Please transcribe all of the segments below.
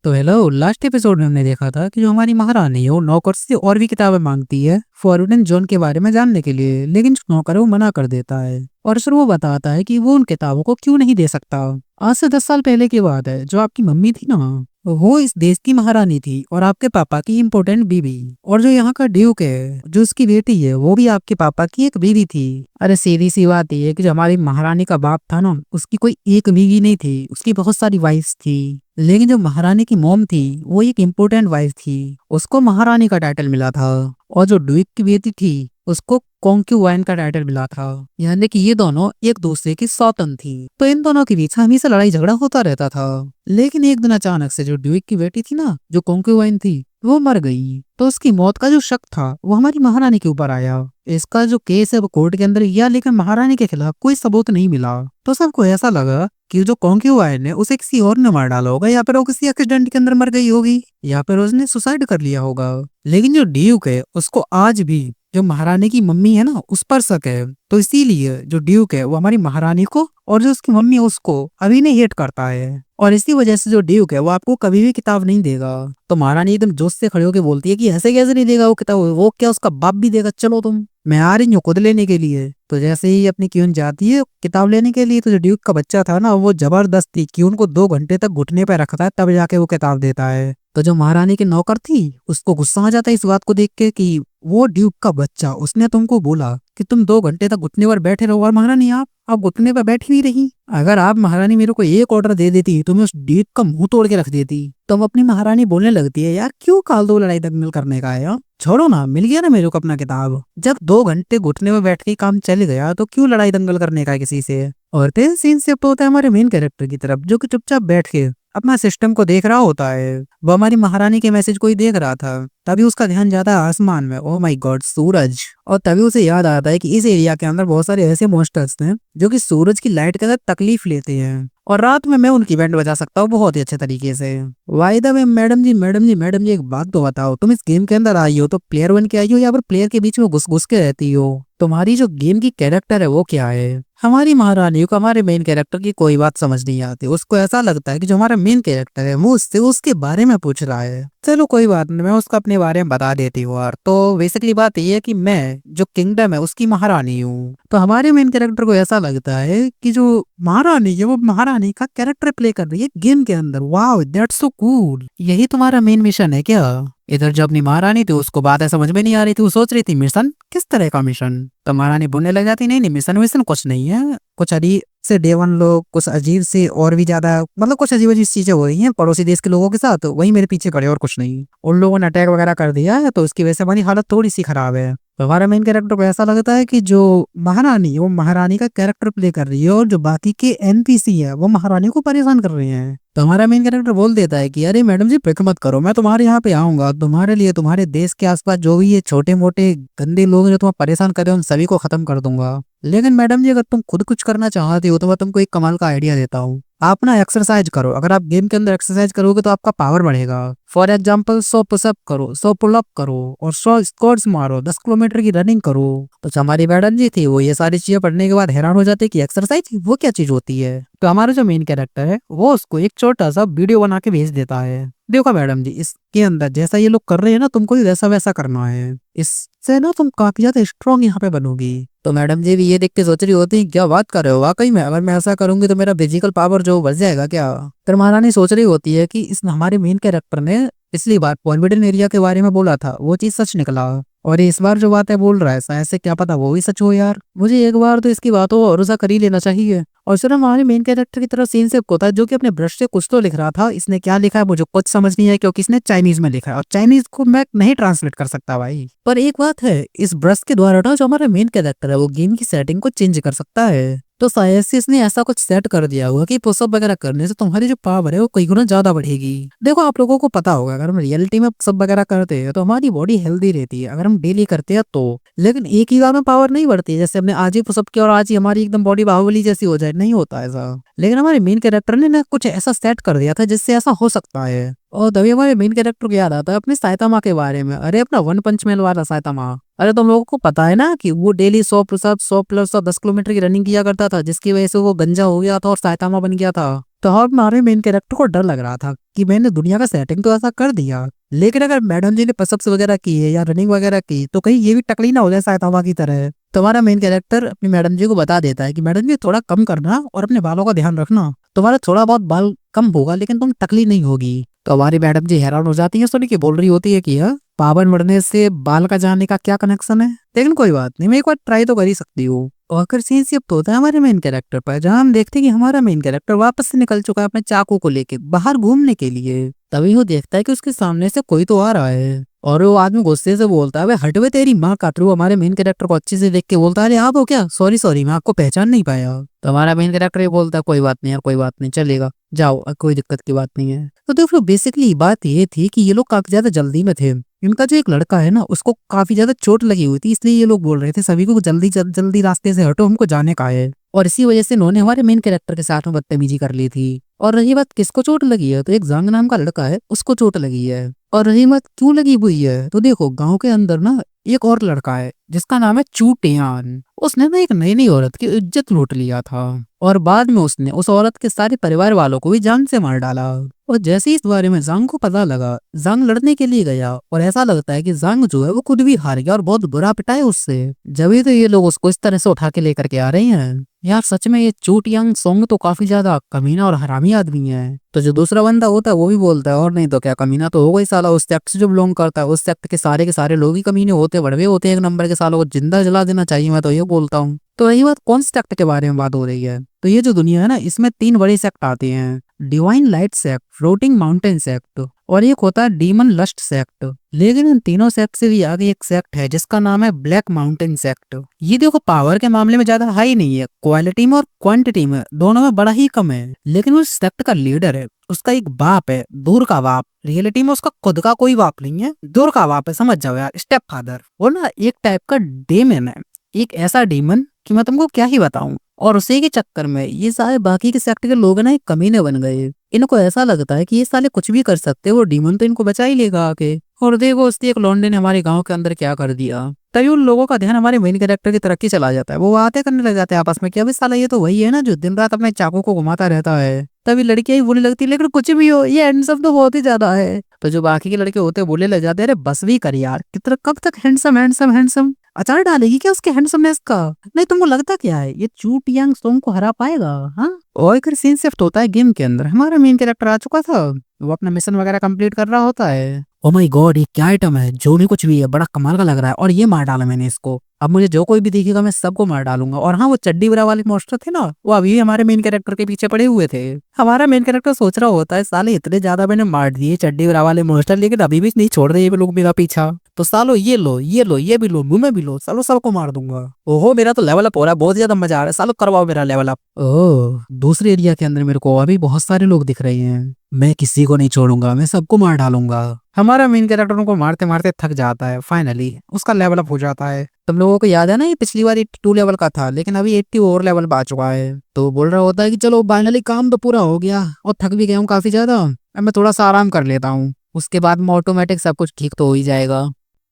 तो hello, last episode में हमने देखा था कि जो हमारी महारानी है वो नौकर से और भी किताबें मांगती है फॉरबिडन जोन के बारे में जानने के लिए, लेकिन जो नौकर है वो मना कर देता है और फिर वो बताता है कि वो उन किताबों को क्यों नहीं दे सकता। आज से 10 साल पहले की बात है। जो आपकी मम्मी थी ना, वो इस देश की महारानी थी और आपके पापा की इम्पोर्टेंट बीवी। और जो यहाँ का ड्यूक है, जो उसकी बेटी है, वो भी आपके पापा की एक बीवी थी। अरे सीधी सी बात ये है कि जो हमारी महारानी का बाप था ना, उसकी कोई एक बीवी नहीं थी, उसकी बहुत सारी वाइफ्स थी। लेकिन जो महारानी की मॉम थी वो एक इम्पोर्टेंट वाइफ थी, उसको महारानी का टाइटल मिला था। और जो ड्यूक की बेटी थी उसको कॉन्क्यूवाइन का टाइटल मिला था। यानी कि ये दोनों एक दूसरे की सौतन थी। तो इन दोनों के बीच हमेशा लड़ाई झगड़ा होता रहता था। लेकिन एक दिन अचानक से जो ड्यूक की बेटी थी ना, जो कॉन्क्यूवाइन थी, वो मर गई। तो उसकी मौत का जो शक था वो हमारी महारानी के ऊपर आया। इसका जो केस है वो कोर्ट के अंदर गया, लेकिन महारानी के खिलाफ कोई सबूत नहीं मिला। तो सबको ऐसा लगा कि जो कॉन्क्यूवाइन है उसे किसी और ने मार डाला होगा, या फिर वो किसी एक्सीडेंट के अंदर मर गई होगी, या फिर उसने सुसाइड कर लिया होगा। लेकिन जो ड्यूक है उसको आज भी जो महारानी की मम्मी है ना उस पर शक है। तो इसीलिए जो ड्यूक है वो हमारी महारानी को और जो उसकी मम्मी है उसको अभी नहीं हेट करता है। और इसी वजह से जो ड्यूक है वो आपको कभी भी किताब नहीं देगा। तो महारानी एकदम जोश से खड़े होकर बोलती है कि ऐसे कैसे नहीं देगा वो किताब, वो क्या उसका बाप भी देगा, चलो तुम, मैं आ रही हूँ खुद लेने के लिए। तो जैसे ही अपनी क्यून जाती है किताब लेने के लिए, तो जो ड्यूक का बच्चा था ना वो जबरदस्ती क्यून को 2 घंटे तक घुटने पर रखता है, तब जाके वो किताब देता है। तो जो महारानी की नौकर थी उसको गुस्सा आ जाता है इस बात को देख के कि वो ड्यूक का बच्चा, उसने तुमको बोला कि तुम 2 घंटे तक घुटने पर बैठे रहो, और महारानी आप घुटने पर बैठी नहीं रही। अगर आप महारानी मेरे को एक ऑर्डर दे देती तो मैं उस ड्यूक का मुंह तोड़ के रख देती। तो अब अपनी महारानी बोलने लगती है, यार क्यों फालतू लड़ाई दंगल करने का है यार? छोड़ो ना, मिल गया ना मेरे को अपना किताब। जब 2 घंटे घुटने में बैठ के काम चल गया तो क्यों लड़ाई दंगल करने का है किसी से। और फिर सीन शिफ्ट होता है हमारे मेन कैरेक्टर की तरफ, जो कि चुपचाप बैठ के अपना सिस्टम को देख रहा होता है। वो हमारी महारानी के मैसेज को ही देख रहा था। तभी उसका ध्यान जाता है आसमान में, ओह माय गॉड, सूरज। और तभी उसे याद आता है कि इस एरिया के अंदर बहुत सारे ऐसे मॉन्स्टर्स हैं जो कि सूरज की लाइट के अंदर तकलीफ लेते हैं, और रात में मैं उनकी बैंड बजा सकता हूँ बहुत ही अच्छे तरीके से। वाई द वे मैडम जी एक बात तो बताओ, तुम इस गेम के अंदर आई हो तो प्लेयर बन के आई हो या फिर प्लेयर के बीच में घुस घुस के रहती हो? तुम्हारी जो गेम की कैरेक्टर है वो क्या है? हमारी महारानी को हमारे मेन कैरेक्टर की कोई बात समझ नहीं आती। उसको ऐसा लगता है कि जो हमारा मेन कैरेक्टर है वो उससे उसके बारे में पूछ रहा है। चलो कोई बात नहीं, मैं उसको अपने बारे में बता देती हूँ यार। तो बेसिकली बात ये है कि मैं जो किंगडम है उसकी महारानी हूँ। तो हमारे मेन कैरेक्टर को ऐसा लगता है कि जो महारानी है वो महारानी का कैरेक्टर प्ले कर रही है गेम के अंदर। Wow, that's so cool. यही तुम्हारा मेन मिशन है क्या? इधर जो अपनी महारानी थी उसको बात समझ में नहीं आ रही थी। वो सोच रही थी मिशन किस तरह का मिशन। तो महारानी बोलने लग जाती, नहीं नहीं, मिशन विशन कुछ नहीं है, कुछ अजीब से डेवन लोग, कुछ अजीब से और भी ज्यादा, मतलब कुछ अजीब अजीब चीजें हो रही हैं पड़ोसी देश के लोगों के साथ, वही मेरे पीछे खड़े और कुछ नहीं। उन लोगों ने अटैक वगैरह कर दिया है तो उसकी वजह से हमारी हालत थोड़ी सी खराब है। तो हमारा मेन कैरेक्टर को ऐसा लगता है कि जो महारानी है वो महारानी का कैरेक्टर प्ले कर रही है, और जो बाकी के एनपीसी है वो महारानी को परेशान कर रहे हैं। तो हमारा मेन कैरेक्टर बोल देता है कि अरे मैडम जी फिक्र मत करो, मैं तुम्हारे यहाँ पे आऊंगा, तुम्हारे लिए तुम्हारे देश के आसपास जो भी ये छोटे मोटे गंदे लोग हैं जो तुम्हें परेशान कर रहे हैं उन सभी को खत्म कर दूंगा। लेकिन मैडम जी अगर तुम खुद कुछ करना चाहती हो तो मैं तुमको एक कमाल का आइडिया देता हूँ। आप ना एक्सरसाइज करो, अगर आप गेम के अंदर एक्सरसाइज करोगे तो आपका पावर बढ़ेगा। फॉर एग्जाम्पल 100 पुशअप करो, 100 पुलअप करो और 100 स्क्वाट्स मारो, 10 किलोमीटर की रनिंग करो। तो हमारी मैडम जी थी वो ये सारी चीजें पढ़ने के बाद हैरान हो जाते कि एक्सरसाइज वो क्या चीज होती है। तो हमारा जो मेन कैरेक्टर है वो उसको एक छोटा सा वीडियो बना के भेज देता है, देखो मैडम जी इसके अंदर जैसा ये लोग कर रहे हैं ना तुमको भी वैसा वैसा करना है, इससे ना तुम काफी ज्यादा स्ट्रांग यहाँ पे बनोगी। तो मैडम जी भी ये देख के सोच रही होती है क्या बात कर रहे हो, वाकई में अगर मैं ऐसा करूंगी तो मेरा फिजिकल पावर जो बढ़ जाएगा क्या? तो महारानी सोच रही होती है कि इस हमारे मेन कैरेक्टर ने पिछली बार फॉरबिडन एरिया के बारे में बोला था, वो चीज सच निकला, और इस बार जो बात है बोल रहा है ऐसे क्या पता वो भी सच हो यार। मुझे एक बार तो इसकी बातों को भरोसा कर ही लेना चाहिए। और सिर्फ हमारे मेन कैरेक्टर की तरफ सीन से होता है जो कि अपने ब्रश से कुछ तो लिख रहा था। इसने क्या लिखा है मुझे कुछ समझ नहीं है क्योंकि इसने चाइनीज में लिखा है और चाइनीज को मैं नहीं ट्रांसलेट कर सकता भाई। पर एक बात है, इस ब्रश के द्वारा ना जो हमारा मेन कैरेक्टर है वो गेम की सेटिंग को चेंज कर सकता है। तो शायद से इसने ऐसा कुछ सेट कर दिया होगा कि पुशअप वगैरह करने से तुम्हारी जो पावर है वो कई गुना ज्यादा बढ़ेगी। देखो आप लोगों को पता होगा अगर हम रियलिटी में पुशअप वगैरह करते हैं तो हमारी बॉडी हेल्दी रहती है अगर हम डेली करते हैं तो। लेकिन एक ही बार में पावर नहीं बढ़ती है, जैसे हमने आज ही पुशअप किया और आज ही हमारी एकदम बॉडी बाहुबली जैसी हो जाए, नहीं होता ऐसा। लेकिन हमारे मेन कैरेक्टर ने ना कुछ ऐसा सेट कर दिया था जिससे ऐसा हो सकता है। और तभी हमारे मेन कैरेक्टर को याद आता है अपने साइतामा के बारे में। अरे अपना वन पंच मैन वाला साइतामा, अरे तुम लोगों को पता है ना कि वो डेली 100 पुशअप 100 प्लस 10 किलोमीटर की रनिंग किया करता था जिसकी वजह से वो गंजा हो गया था और साइतामा बन गया था। तो हमारे मेन कैरेक्टर को डर लग रहा था कि मैंने दुनिया का सेटिंग तो ऐसा कर दिया, लेकिन अगर मैडम जी ने पसअप्स वगैरह किए या रनिंग वगैरह की तो कहीं ये भी टकली ना हो जाए साइतामा की तरह। तुम्हारा मेन कैरेक्टर अपनी मैडम जी को बता देता है कि मैडम जी थोड़ा कम करना और अपने बालों का ध्यान रखना, तुम्हारा थोड़ा बहुत बाल कम होगा लेकिन तुम टकली नहीं होगी। तो हमारी मैडम जी हैरान हो जाती है सुन के, बोल रही होती है कि यार पावर बढ़ने से बाल का जाने का क्या कनेक्शन है, लेकिन कोई बात नहीं, मैं एक बार ट्राई तो कर ही सकती हूँ। और फिर सीन शिफ्ट होता है हमारे मेन कैरेक्टर पर, जहाँ हम देखते हैं कि हमारा मेन कैरेक्टर वापस से निकल चुका है अपने चाकू को लेके बाहर घूमने के लिए। तभी वो देखता है कि उसके सामने से कोई तो आ रहा है और वो आदमी गुस्से से बोलता है, वे हटवे तेरी माँ का। वो हमारे मेन कैरेक्टर को अच्छे से देख के बोलता है, अरे आप हो क्या, सॉरी सॉरी मैं आपको पहचान नहीं पाया। तो हमारा मेन कैरेक्टर ये बोलता है, कोई बात नहीं यार, कोई बात नहीं, चलेगा, जाओ, कोई दिक्कत की बात नहीं है। तो देखो बेसिकली बात ये थी कि ये लोग काफी ज्यादा जल्दी में थे। इनका जो एक लड़का है ना उसको काफी ज्यादा चोट लगी हुई थी, इसलिए ये लोग बोल रहे थे सभी को जल्दी रास्ते से हटो, हमको जाने का है। और इसी वजह से इन्होंने हमारे मेन कैरेक्टर के साथ में बदतमीजी कर ली थी। और रही बात किसको चोट लगी है, तो एक जंग नाम का लड़का है उसको चोट लगी है। और रही बात क्यों लगी हुई है, तो देखो गांव के अंदर ना एक और लड़का है जिसका नाम है चूटियान। उसने ना एक नई नई औरत की इज्जत लूट लिया था और बाद में उसने उस औरत के सारे परिवार वालों को भी जान से मार डाला। और जैसे ही इस बारे में जांग को पता लगा, जांग लड़ने के लिए गया और ऐसा लगता है कि जांग जो है वो खुद भी हार गया और बहुत बुरा पिटा है उससे। जब तो ये लोग उसको इस तरह से उठा के लेकर के आ रहे हैं। यार सच में ये चूटियांग सोंग तो काफी ज्यादा कमीना और हरामी आदमी है। तो जो दूसरा बंदा होता है वो भी बोलता है, और नहीं तो क्या, कमीना तो होगा ही साला, उस सेक्ट से जो बिलोंग करता है उस सेक्ट के सारे लोग ही कमीने होते, बड़वे होते हैं एक नंबर के, सालों को जिंदा जला देना चाहिए, मैं तो ये बोलता हूँ। तो यही बात कौन सेक्ट के बारे में बात हो रही है, तो ये जो दुनिया है ना इसमें 3 बड़े सेक्ट आते हैं, divine light sect, floating mountain sect और एक होता है डीमन लस्ट सेक्ट। लेकिन इन तीनों सेक्ट से भी आगे एक सेक्ट है जिसका नाम है ब्लैक माउंटेन सेक्ट। ये देखो पावर के मामले में ज्यादा हाई नहीं है, क्वालिटी में और क्वांटिटी में दोनों में बड़ा ही कम है, लेकिन उस सेक्ट का लीडर है, उसका एक बाप है, दूर का बाप। रियलिटी में उसका खुद का कोई बाप नहीं है, दूर का बाप है, समझ जाओ यार, स्टेप फादर। वो ना एक टाइप का डेमन है, एक ऐसा डीमन कि मैं तुमको क्या ही बताऊं। और उसी के चक्कर में ये सारे बाकी के सेक्ट के लोग ना एक कमीने बन गए। इनको ऐसा लगता है कि ये साले कुछ भी कर सकते हैं, वो डीमन तो इनको बचा ही लेगा आके। और देखो उसकी एक लौंडे ने हमारे गांव के अंदर क्या कर दिया। तभी उन लोगों का ध्यान हमारे मेन कैरेक्टर की तरफ ही चला जाता है। वो बातें करने लग जाते हैं आपस में कि अभी साला ये तो वही है ना जो दिन रात अपने चाकू को घुमाता रहता है। तभी लड़कियां ही बोलने लगती है, लेकिन कुछ भी हो ये हैंडसम तो बहुत ही ज्यादा है। तो जो बाकी के लड़के होते हैं बोले लग जाते हैं, अरे बस भी कर यार, कितना कब तक हैंडसम हैंडसम हैंडसम, अचार डालेगी क्या उसके हैंडसमनेस का। नहीं तुमको लगता क्या है ये चूटियांग सोंग को हरा पाएगा। हाँ, और एक सीन शिफ्ट होता है गेम के अंदर। हमारा मेन कैरेक्टर आ चुका था, वो अपना मिशन वगैरह कंप्लीट कर रहा होता है। ओ माय गॉड, ये क्या आइटम है, जो भी कुछ भी है बड़ा कमाल का लग रहा है, और ये मार डाला मैंने इसको। अब मुझे जो कोई भी दिखेगा मैं सबको मार डालूंगा। और हाँ, वो चड्डी बुरा वाले मॉन्स्टर थे ना, वो अभी भी हमारे मेन कैरेक्टर के पीछे पड़े हुए थे। हमारा मेन कैरेक्टर सोच रहा होता है, साले इतने ज्यादा मैंने मार दिए चड्डी बुरा वाले मॉन्स्टर, लेकिन अभी भी नहीं छोड़ रहे ये लोग मेरा पीछा। तो सालो ये लो ये लो ये भी लो, मुंह में भी लो, सालो सबको मार दूंगा। ओहो मेरा तो लेवल अप हो रहा है, बहुत ज्यादा मजा आ रहा है, सालो करवाओ मेरा लेवल अप। ओह दूसरे एरिया के अंदर मेरे को अभी बहुत सारे लोग दिख रहे हैं, मैं किसी को नहीं छोड़ूंगा, मैं सबको मार डालूंगा। हमारा मेन कैरेक्टर उनको मारते मारते थक जाता है, फाइनली उसका लेवल अप हो जाता है। तुम लोगों को याद है ना ये पिछली बार 82 लेवल का था, लेकिन अभी 80 और लेवल पा चुका है। तो बोल रहा होता है कि चलो फाइनली काम तो पूरा हो गया और थक भी गया हूँ काफी ज्यादा, अब मैं थोड़ा सा आराम कर लेता हूँ, उसके बाद में ऑटोमेटिक सब कुछ ठीक तो हो ही जाएगा।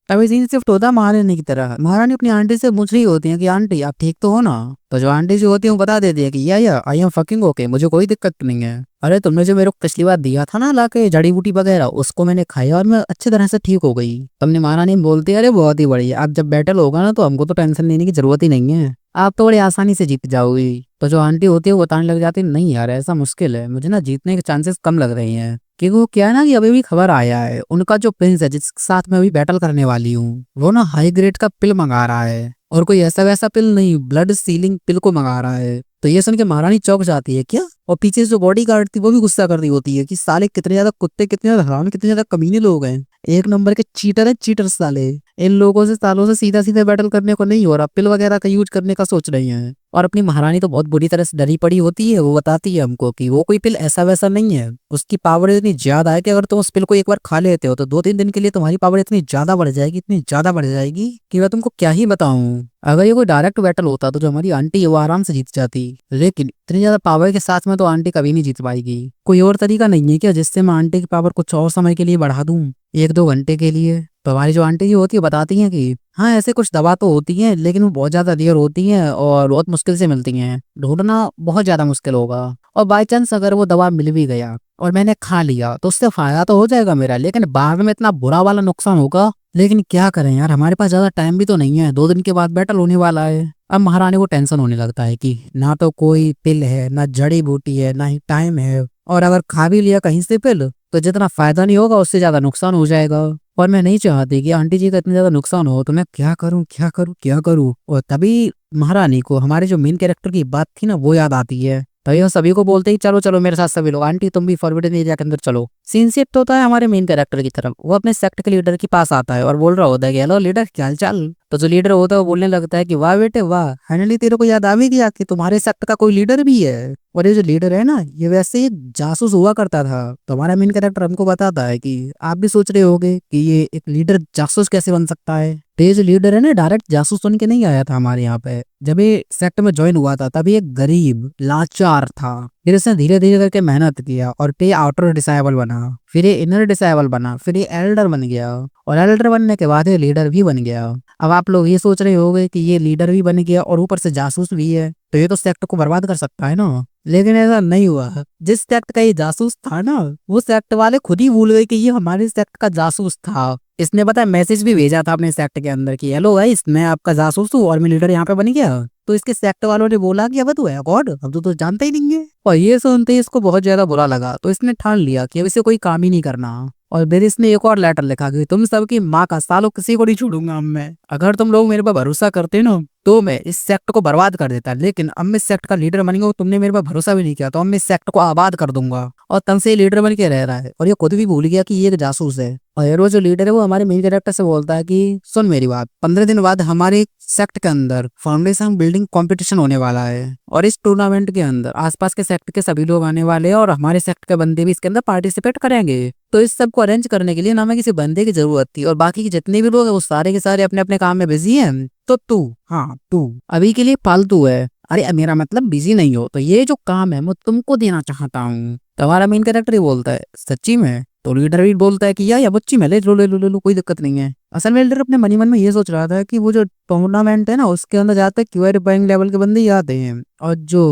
अभी सीन शिफ्ट होता है महारानी की तरह। महारानी अपनी आंटी से पूछ रही होती है कि आंटी आप ठीक तो हो ना। तो जो आंटी जो होती है वो बता देती है कि या आई एम फकिंग ओके, मुझे कोई दिक्कत नहीं है। अरे तुमने जो मेरे को पिछली बार दिया था ना लाके जड़ी बूटी वगैरह, उसको मैंने खाया और मैं अच्छी तरह से ठीक हो गई। तुमने महारानी बोलती है, अरे बहुत ही बढ़िया, अब जब बैटल होगा ना तो हमको तो टेंशन लेने की जरूरत ही नहीं है, आप तो बड़ी आसानी से जीत जाओगी। तो जो आंटी होती है वो बताने लग जाती है, नहीं यार ऐसा मुश्किल है, मुझे ना जीतने के चांसेस कम लग रहे हैं। क्योंकि वो क्या है ना कि अभी भी खबर आया है उनका जो प्रिंस है जिसके साथ मैं अभी बैटल करने वाली हूँ, वो ना हाई ग्रेड का पिल मंगा रहा है, और कोई ऐसा वैसा पिल नहीं, ब्लड सीलिंग पिल को मंगा रहा है। तो ये सुन के महारानी चौंक जाती है क्या, और पीछे जो बॉडी गार्ड थी वो भी गुस्सा कर रही होती है कि साले कितने ज्यादा कुत्ते, कितने ज्यादा हरामी, कितने ज्यादा कमीने लोग हैं, एक नंबर के चीटर है, चीटर साले। इन लोगों से सालों से सीधा सीधा बैटल करने को नहीं हो रहा, पिल वगैरह का यूज करने का सोच रही हैं। और अपनी महारानी तो बहुत बुरी तरह से डरी पड़ी होती है, वो बताती है हमको कि वो कोई पिल ऐसा वैसा नहीं है, उसकी पावर इतनी ज्यादा है कि अगर तुम उस पिल को एक बार खा लेते हो तो 2-3 दिन के लिए तुम्हारी पावर इतनी ज्यादा बढ़ जाएगी, इतनी ज्यादा बढ़ जाएगी कि मैं तुमको क्या ही बताऊं। अगर ये कोई डायरेक्ट बैटल होता तो जो हमारी आंटी है वो आराम से जीत जाती, लेकिन इतनी ज्यादा पावर के साथ में तो आंटी कभी नहीं जीत पाएगी। कोई और तरीका नहीं है क्या जिससे मैं आंटी की पावर कुछ और समय के लिए बढ़ा दूं, 1-2 घंटे के लिए? तो हमारी जो आंटी जी होती है बताती हैं कि हाँ ऐसे कुछ दवा तो होती हैं लेकिन वो बहुत ज्यादा रेयर होती हैं और बहुत मुश्किल से मिलती हैं, ढूंढना बहुत ज्यादा मुश्किल होगा। और बाई चांस अगर वो दवा मिल भी गया और मैंने खा लिया तो उससे फायदा तो हो जाएगा मेरा, लेकिन बाद में इतना बुरा वाला नुकसान होगा। लेकिन क्या करें यार, हमारे पास ज्यादा टाइम भी तो नहीं है, 2 दिन के बाद बैटल होने वाला है। अब महारानी को टेंशन होने लगता है कि ना तो कोई पिल है, ना जड़ी बूटी है, ना ही टाइम है, और अगर खा भी लिया कहीं से पिल तो जितना फायदा नहीं होगा उससे ज्यादा नुकसान हो जाएगा। और मैं नहीं चाहती कि आंटी जी का इतना ज्यादा नुकसान हो, तो मैं क्या करूं क्या करूं क्या करूं। और तभी महारानी को हमारे जो मेन कैरेक्टर की बात थी ना वो याद आती है। तो ये सभी को बोलते ही चलो चलो मेरे साथ सभी लोग, आंटी तुम भी फॉरवर्ड एरिया के अंदर चलो। सीन शिफ्ट होता है हमारे मेन कैरेक्टर की तरफ, वो अपने सेक्ट के लीडर के पास आता है और बोल रहा होता है कि हेलो लीडर क्या हाल चाल। तो जो लीडर होता है वो बोलने लगता है कि वाह बेटे वाह, फाइनली तेरे को याद आ भी गया कि तुम्हारे सेक्ट का कोई लीडर भी है। और ये जो लीडर है ना ये वैसे एक जासूस हुआ करता था। तो हमारा मेन कैरेक्टर हमको बताता है कि आप भी सोच रहे होगे कि ये एक लीडर जासूस कैसे बन सकता है। तो ये जो लीडर है ना डायरेक्ट जासूस बन के नहीं आया था हमारे यहाँ पे। जब ये सेक्ट में ज्वाइन हुआ था तभी एक गरीब लाचार था, फिर इसने धीरे धीरे करके मेहनत किया और पे आउटर डिसाइबल बना, फिर ये इनर डिसाइबल बना, फिर ये एल्डर बन गया, और एल्डर बनने के बाद ये लीडर भी बन गया। अब आप लोग ये सोच रहे होंगे कि ये लीडर भी बन गया और ऊपर से जासूस भी है तो ये तो सेक्ट को बर्बाद कर सकता है ना, लेकिन ऐसा नहीं हुआ। जिस सेक्ट का ये जासूस था ना वो सेक्ट वाले खुद ही भूल गए कि ये हमारे सेक्ट का जासूस था। इसने पता है मैसेज भी भेजा था अपने सेक्ट के अंदर कि हेलो गाइस मैं आपका जासूस हूँ और मैं लीडर यहाँ पे बन गया। तो इसके सेक्ट वालों ने बोला कि अब तो है गॉड, अब तो जानते ही नहीं है। और ये सुनते ही इसको बहुत ज्यादा बुरा लगा, तो इसने ठान लिया कि अब इसे कोई काम ही नहीं करना। और फिर इसने एक और लेटर लिखा कि तुम सबकी माँ का सालों किसी को नहीं छोड़ूंगा अब मैं, अगर तुम लोग मेरे पर भरोसा करते ना तो मैं इस सेक्ट को बर्बाद कर देता, लेकिन अब मैं इस सेक्ट का लीडर बन गया, तुमने मेरे पर भरोसा भी नहीं किया तो अब मैं इस सेक्ट को आबाद कर दूंगा। और तब से लीडर बन के रह रहा है और ये खुद भी भूल गया कि ये एक जासूस है। और वो जो लीडर है वो हमारे मेन कैरेक्टर से बोलता है कि सुन मेरी बात, 15 दिन बाद हमारे सेक्ट के अंदर फाउंडेशन बिल्डिंग कंपटीशन होने वाला है और इस टूर्नामेंट के अंदर आसपास के सेक्ट के सभी लोग आने वाले हैं और हमारे सेक्ट के बंदे भी इसके अंदर पार्टिसिपेट करेंगे। तो इस सब को अरेंज करने के लिए ना हमें किसी बंदे की जरूरत थी और बाकी के जितने भी लोग हैं वो सारे के सारे अपने अपने काम में बिजी हैं। तो तू, हाँ तू अभी के लिए फालतू है, अरे मेरा मतलब बिजी नहीं हो, तो ये जो काम है मैं तुमको देना चाहता हूँ। तो हमारा मेन कैरेक्टर ही बोलता है सच्ची में? तो लीडर भी बोलता है कि या बच्ची में ले लो ले लो ले लो, कोई दिक्कत नहीं है। असल में लीडर अपने मनी मन में ये सोच रहा था कि वो जो टूर्नामेंट है ना उसके अंदर जाते क्यूआई रिपेयरिंग लेवल के बंदे ही आते हैं और जो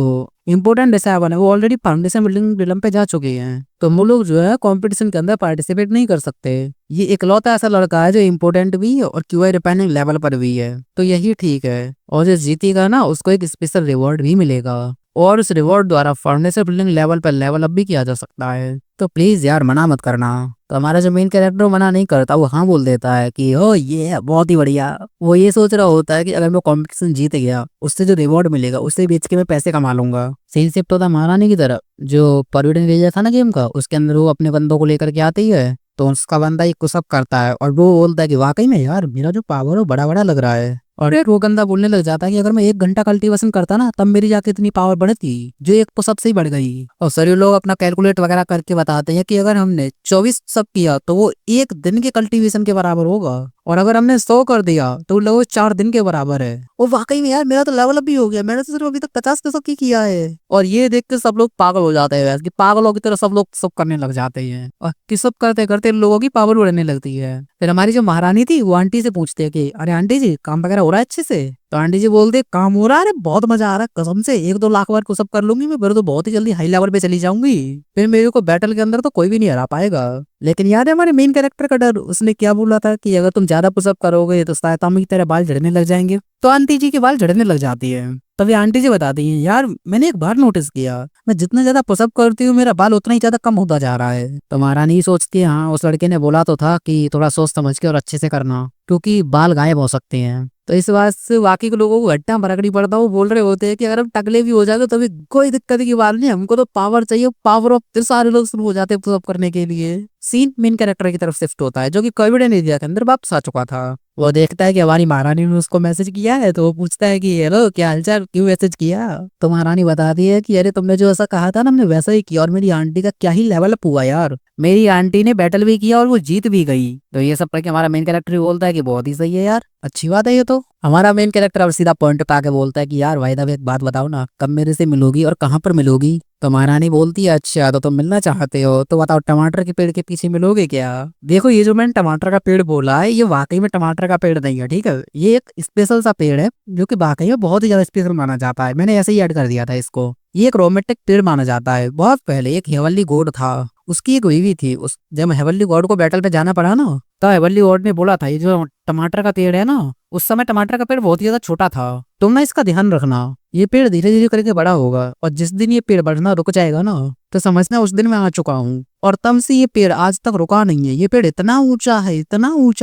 इम्पोर्टेंट डिसाइबल है वो ऑलरेडी फाउंडेशन बिल्डिंग रिलम पे जा चुके हैं, तो वो लोग जो है कंपटीशन के अंदर पार्टिसिपेट नहीं कर सकते। ये इकलौता ऐसा लड़का है जो इम्पोर्टेंट भी है और क्यूआई रिपेयरिंग लेवल पर भी है, तो यही ठीक है। और जो जीतेगा ना उसको एक स्पेशल रिवॉर्ड भी मिलेगा और उस रिवॉर्ड द्वारा फाउंडेशन बिल्डिंग लेवल पर लेवल अप भी किया जा सकता है। तो प्लीज यार मना मत करना। तो हमारा जो मेन कैरेक्टर मना नहीं करता, वो हाँ बोल देता है कि ओ ये बहुत ही बढ़िया। वो ये सोच रहा होता है कि अगर मैं कॉम्पिटिशन जीत गया उससे जो रिवॉर्ड मिलेगा उससे बेच के मैं पैसे कमा लूंगा। सीन शिफ्ट होता महारानी की तरफ, जो परविडन भेजा था ना गेम का, उसके अंदर वो अपने बंदों को लेकर के आती है तो उसका बंदा एक कुछ करता है और वो बोलता है कि वाकई में यार मेरा जो पावर है वो बड़ा बड़ा लग रहा है। और फिर वो गंदा बोलने लग जाता है कि अगर मैं 1 घंटा कल्टीवेशन करता ना तब मेरी जाके इतनी पावर बढ़ती जो एक पुशअप से ही बढ़ गई। और सभी लोग अपना कैलकुलेट वगैरह करके बताते हैं कि अगर हमने 24 सब किया तो वो 1 दिन के कल्टीवेशन के बराबर होगा, और अगर हमने 100 कर दिया तो लगभग 4 दिन के बराबर है। वो वाकई में यार मेरा तो लेवल अप भी हो गया, मैंने तो सिर्फ अभी तक 50 की किया है। और ये देख के सब लोग पागल हो जाते हैं, कि पागलों की तरह सब लोग सब करने लग जाते हैं और कि सब करते करते लोगों की पावर बढ़ने लगती है। फिर हमारी जो महारानी थी वो आंटी से पूछते हैं कि अरे आंटी जी काम वगैरह हो रहा है अच्छे से? तो आंटी जी बोलते काम हो रहा है, बहुत मजा आ रहा है कसम से, 1-2 लाख बार पुशअप कर लूंगी मैं, फिर तो बहुत ही जल्दी हाई लेवल पे चली जाऊंगी, फिर मेरे को बैटल के अंदर तो कोई भी नहीं हरा पाएगा। लेकिन याद है हमारे मेन कैरेक्टर का डर, उसने क्या बोला था कि अगर तुम ज्यादा पुशअप करोगे तो सायतामी की तरह बाल झड़ने लग जाएंगे। तो आंटी जी के बाल झड़ने लग जाती है। तभी आंटी जी बताती हैं यार मैंने एक बार नोटिस किया, मैं जितना ज्यादा पुशअप करती हूँ मेरा बाल उतना ही ज्यादा कम होता जा रहा है। तो महारानी सोचती है हाँ उस लड़के ने बोला तो था कि थोड़ा सोच समझ के और अच्छे से करना, क्योंकि बाल गायब हो सकते हैं। तो इस बात से बाकी के लोगों को घट्टा बरकड़ी पड़ता है, वो बोल रहे होते हैं कि अगर हम टकले भी हो जाए तो भी कोई दिक्कत की बात नहीं, हमको तो पावर चाहिए, पावर ऑफ। फिर सारे लोग शुरू हो जाते हैं पुशअप करने के लिए। सीन मेन कैरेक्टर की तरफ शिफ्ट होता है जो कि कोविड एरिया के अंदर वापस आ चुका था। वो देखता है कि हमारी महारानी ने उसको मैसेज किया है, तो वो पूछता है कि हेलो क्या हालचाल, क्यों मैसेज किया? तो महारानी बताती है कि अरे तुमने जो ऐसा कहा था ना हमने वैसा ही किया, और मेरी आंटी का क्या ही लेवल अप हुआ यार, मेरी आंटी ने बैटल भी किया और वो जीत भी गई। तो ये सब करके हमारा मेन कैरेक्टर बोलता है कि बहुत ही सही है यार, अच्छी बात है ये तो। हमारा मेन कैरेक्टर अब सीधा पॉइंट पे आके बोलता है कि यार भाई साहब एक बात बताओ ना, कब मेरे से मिलोगी और कहाँ पर मिलोगी। तो महारानी बोलती है अच्छा तो तुम मिलना चाहते हो तो बताओ टमाटर के पेड़ के पीछे मिलोगे क्या। देखो ये जो मैंने टमाटर का पेड़ बोला है ये वाकई में टमाटर का पेड़ नहीं है, ठीक है, ये एक स्पेशल सा पेड़ है जो कि वाकई में बहुत ही ज्यादा स्पेशल माना जाता है। मैंने ऐसे ही ऐड कर दिया था इसको। ये एक रोमांटिक पेड़ माना जाता है। बहुत पहले एक हेवनली गॉड था, उसकी एक बीवी थी। उस जब हेवनली गॉड को बैटल पे जाना पड़ा ना, तो हेवनली गॉड ने बोला था ये जो टमाटर का पेड़ है ना, उस समय टमाटर का पेड़ बहुत ही ज्यादा छोटा था, तुम ना इसका ध्यान रखना, ये पेड़ धीरे धीरे करके बड़ा होगा और जिस दिन ये पेड़ बढ़ना रुक जाएगा ना तो समझना उस दिन मैं आ चुका हूँ। और तब से ये पेड़ आज तक रुका नहीं है। ये पेड़ इतना ऊंचा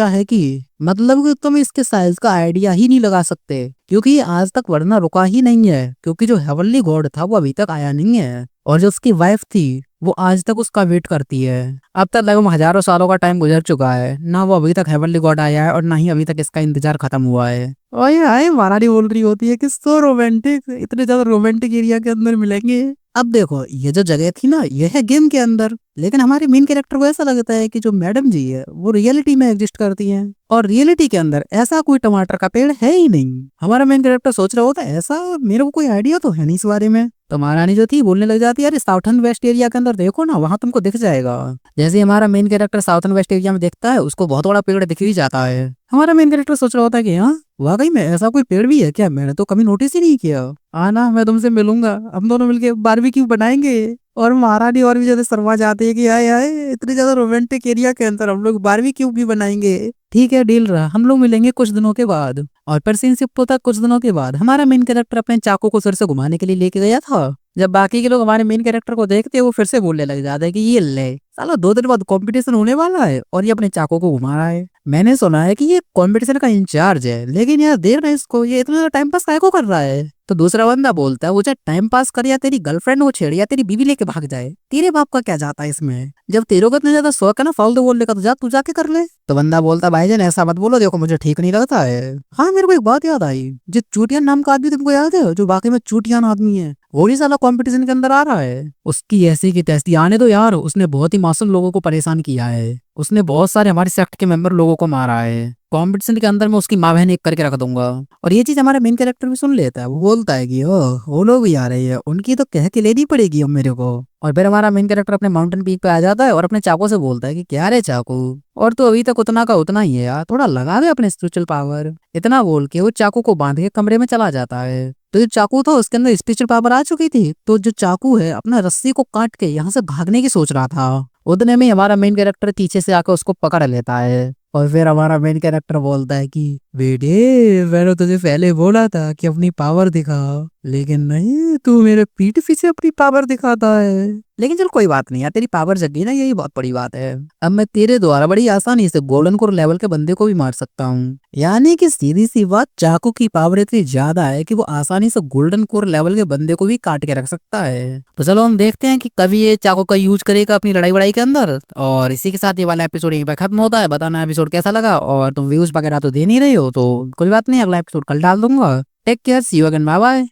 है कि मतलब कि तुम इसके साइज का आइडिया ही नहीं लगा सकते, क्योंकि ये आज तक बढ़ना रुका ही नहीं है, क्योंकि जो हेवनली गॉड था वो अभी तक आया नहीं है और जो उसकी वाइफ थी वो आज तक उसका वेट करती है। अब तक लगभग हजारों सालों का टाइम गुजर चुका है, ना वो अभी तक हेवनली गॉड आया है और ना ही अभी तक इसका इंतजार खत्म हुआ है। और ये आए महारानी बोल रही होती है कि सो रोमांटिक, इतने ज्यादा रोमांटिक एरिया के अंदर मिलेंगे। अब देखो ये जो जगह थी ना ये है गेम के अंदर, लेकिन हमारे मेन कैरेक्टर को ऐसा लगता है कि जो मैडम जी है वो रियलिटी में एग्जिस्ट करती हैं और रियलिटी के अंदर ऐसा कोई टमाटर का पेड़ है ही नहीं। हमारा मेन कैरेक्टर सोच रहा होता है ऐसा मेरे को कोई आइडिया तो है नहीं इस बारे में। तो महारानी जो थी बोलने लग जाती है यार साउथर्न वेस्ट एरिया के अंदर देखो ना, वहां तुमको दिख जाएगा। जैसे हमारा main character southern west area में देखता है उसको बहुत बड़ा पेड़ दिख ही जाता है। हमारा मेन कैरेक्टर सोच रहा होता है कि हाँ वाकई में ऐसा कोई पेड़ भी है क्या, मैंने तो कभी नोटिस ही नहीं किया। आना मैं तुमसे मिलूंगा, हम दोनों मिलके बारबेक्यू बनाएंगे। और महारानी और भी ज्यादा शर्मा जाती है कि आए आए इतने ज्यादा रोमांटिक एरिया के अंदर हम लोग बारबेक्यू भी बनाएंगे। ठीक है डील रहा, हम लोग मिलेंगे कुछ दिनों के बाद। और फिर सीन शिफ्ट होता कुछ दिनों के बाद। हमारा मेन कैरेक्टर अपने चाकू को फिर से घुमाने के लिए लेके गया था। जब बाकी के लोग हमारे मेन कैरेक्टर को देखते हैं वो फिर से बोलने लग जाता है कि ये ले साला 2 दिन बाद कंपटीशन होने वाला है और ये अपने चाकू को घुमा रहा है। मैंने सुना है कि ये कंपटीशन का इंचार्ज है, लेकिन यार देख रहे हैं इसको, ये इतना टाइम पास काय को कर रहा है। तो दूसरा बंदा बोलता है वो चाहे टाइम पास करे या तेरी गर्लफ्रेंड को छेड़ या तेरी बीवी लेके भाग जाए, तेरे बाप का क्या जाता है इसमें। जब तेरे को इतना ज्यादा शौक है ना फालतू बोलने का तो जा तू जाके कर ले। तो बंदा बोलता भाईजान ऐसा मत बोलो, देखो मुझे ठीक नहीं लगता है। हाँ मेरे को एक बात याद आई, जो चूटियान नाम का आदमी तुमको याद है जो बाकी में चूटियान आदमी है, वही साला कंपटीशन के अंदर आ रहा है। उसकी ऐसी की तैसी आने दो यार, उसने बहुत ही मासूम लोगों को परेशान किया है, उसने बहुत सारे हमारे सेक्ट के मेंबर लोगों को मारा है। कंपटीशन के अंदर मैं उसकी माँ बहन एक करके रख दूंगा। और ये चीज हमारा मेन कैरेक्टर भी सुन लेता है, वो बोलता है कि ओह वो लोग भी आ रहे हैं, उनकी तो कह के लेनी पड़ेगी अब मेरे को। और फिर हमारा मेन कैरेक्टर अपने माउंटेन पीक पे आ जाता है और अपने चाकू से बोलता है कि क्या रे चाकू, और तो अभी तक उतना का उतना ही है यार, थोड़ा लगा दे अपने स्पिरिचुअल पावर। इतना बोल के वो चाकू को बांध के कमरे में चला जाता है। तो जो चाकू था उसके अंदर स्पिरिचुअल पावर आ चुकी थी, तो जो चाकू है अपना रस्सी को काट के यहाँ से भागने की सोच रहा था। उतने में हमारा मेन कैरेक्टर पीछे से आकर उसको पकड़ लेता है और फिर हमारा मेन कैरेक्टर बोलता है कि बेटे मैंने तुझे पहले बोला था कि अपनी पावर दिखा, लेकिन नहीं तू मेरे पीठ पीछे अपनी पावर दिखाता है। लेकिन चल कोई बात नहीं यार, तेरी पावर जगी ना, यही बहुत बड़ी बात है। अब मैं तेरे द्वारा बड़ी आसानी से गोल्डन कोर लेवल के बंदे को भी मार सकता हूँ। यानी कि सीधी सी बात, चाकू की पावर इतनी ज्यादा है कि वो आसानी से गोल्डन कोर लेवल के बंदे को भी काट के रख सकता है। तो चलो हम देखते हैं कि कभी ये चाकू का यूज करेगा अपनी लड़ाई वड़ाई के अंदर। और इसी के साथ ये वाला एपिसोड यहीं पर खत्म होता है। बताना एपिसोड कैसा लगा, और तुम व्यूज वगैरह तो दे नहीं रहे हो तो कोई बात नहीं, अगला एपिसोड कल डाल दूंगा। Take care, see you again, bye bye.